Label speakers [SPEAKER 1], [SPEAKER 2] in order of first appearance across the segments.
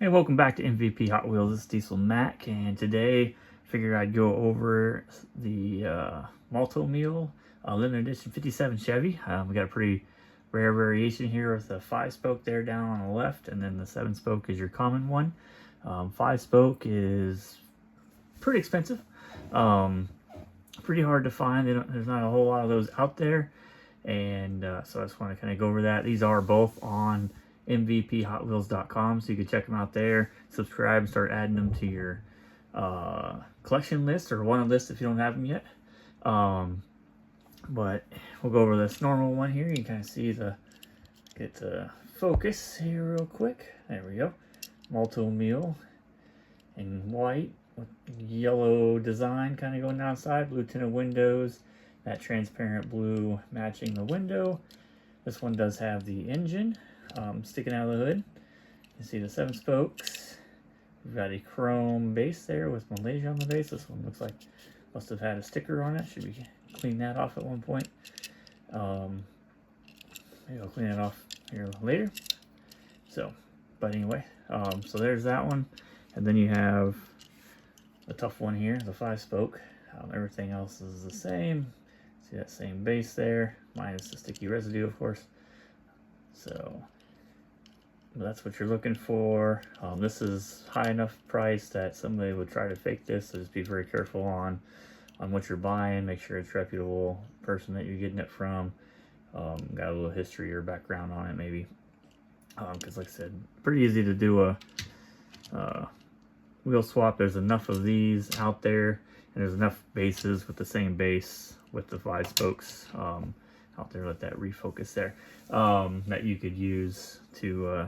[SPEAKER 1] Hey, welcome back to MVP Hot Wheels. This is Diesel Mac, and today I figured I'd go over the Malt-O-Meal limited edition 57 Chevy. We got a pretty rare variation here with a 5-spoke there down on the left, and then the 7-spoke is your common one. 5-spoke is pretty expensive, pretty hard to find. There's not a whole lot of those out there, and so I just want to kind of go over that. These are both on mvphotwheels.com, so you can check them out there, subscribe, and start adding them to your collection list or wanted list if you don't have them yet. But we'll go over this normal one here. You can kind of see get the focus here real quick. There we go. Malt-O-Meal in white with yellow design kind of going down the side, blue tinted windows, that transparent blue matching the window. This one does have the engine sticking out of the hood. You see the 7 spokes. We've got a chrome base there with Malaysia on the base. This one looks like must have had a sticker on it. Should we clean that off at one point? Maybe I'll clean it off here later. So, but anyway, so there's that one. And then you have the tough one here, the 5-spoke. Everything else is the same. See that same base there, minus the sticky residue, of course. So that's what you're looking for. This is high enough price that somebody would try to fake this, so just be very careful on what you're buying. Make sure it's reputable person that you're getting it from. Got a little history or background on it maybe, because like I said, pretty easy to do a wheel swap. There's enough of these out there, and there's enough bases with the same base with the 5 spokes out there. Let that refocus there, that you could use to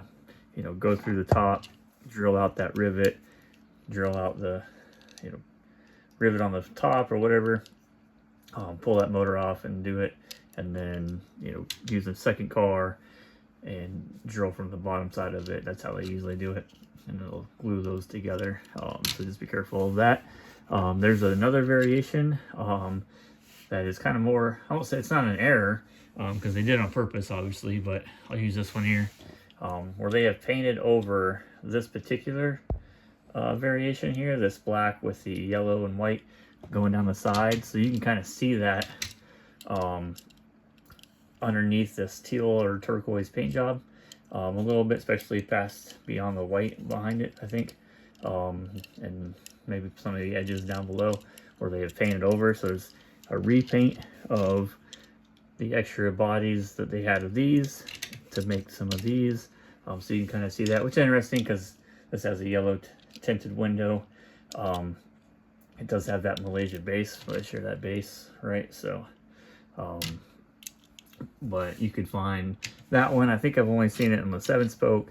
[SPEAKER 1] go through the top, drill out that rivet, drill out the rivet on the top or whatever, pull that motor off and do it, and then use a second car and drill from the bottom side of it. That's how they usually do it, and it'll glue those together. So just be careful of that. There's another variation that is kind of more, I won't say it's not an error, because they did it on purpose obviously, but I'll use this one here, where they have painted over this particular variation here, this black with the yellow and white going down the side, so you can kind of see that underneath this teal or turquoise paint job a little bit, especially past beyond the white behind it, I think, and maybe some of the edges down below where they have painted over. So there's a repaint of the extra bodies that they had of these to make some of these, so you can kind of see that, which is interesting because this has a yellow tinted window. It does have that Malaysia base, but I share that base, right? So but you could find that one. I think I've only seen it in the 7-spoke.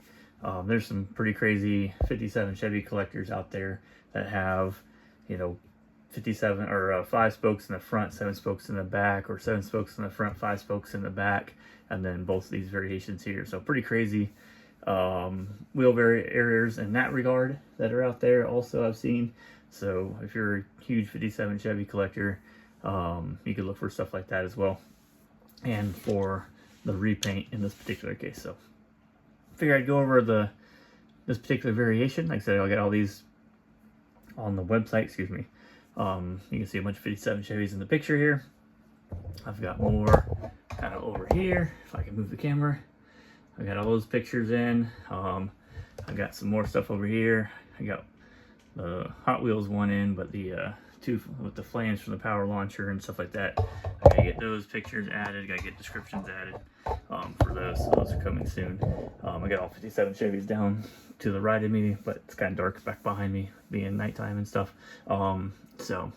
[SPEAKER 1] There's some pretty crazy 57 Chevy collectors out there that have 57 or 5 spokes in the front, 7 spokes in the back, or 7 spokes in the front, 5 spokes in the back, and then both of these variations here. So pretty crazy wheel errors in that regard that are out there also I've seen. So if you're a huge 57 Chevy collector, you could look for stuff like that as well, and for the repaint in this particular case. So I figured I'd go over this particular variation. Like I said, I'll get all these on the website, excuse me. You can see a bunch of 57 Chevys in the picture here. I've got more kind of over here, if I can move the camera. I got all those pictures in. I got some more stuff over here. I got the Hot Wheels one in, but the two with the flames from the power launcher and stuff like that, I gotta get those pictures added. Gotta get descriptions added for those. So those are coming soon. I got all 57 Chevys down to the right of me, but it's kind of dark back behind me, being nighttime and stuff. So,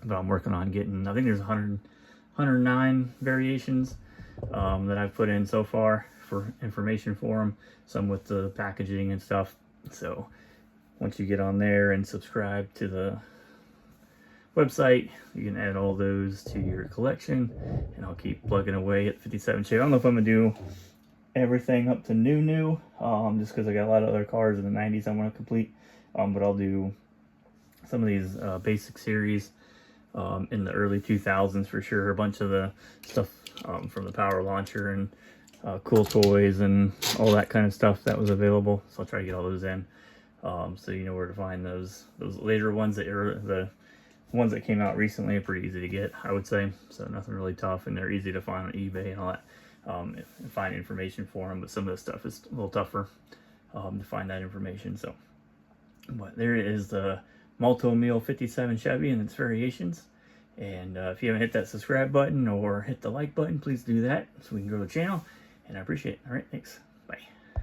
[SPEAKER 1] but I'm working on getting, I think there's 109 variations that I've put in so far for information for them, some with the packaging and stuff. So once you get on there and subscribe to the website, you can add all those to your collection, and I'll keep plugging away at 57 Chevy. I don't know if I'm gonna do everything up to new, just because I got a lot of other cars in the 90s I want to complete, but I'll do some of these basic series in the early 2000s for sure. A bunch of the stuff from the power launcher and cool toys and all that kind of stuff that was available. So I'll try to get all those in. So you know where to find those later ones that are the ones that came out recently are pretty easy to get, I would say. So nothing really tough, and they're easy to find on eBay and all that. And find information for them, but some of the stuff is a little tougher to find that information. So, but there is the Malt-O-Meal 57 Chevy and its variations. And if you haven't hit that subscribe button or hit the like button, please do that so we can grow the channel. And I appreciate it. All right, thanks.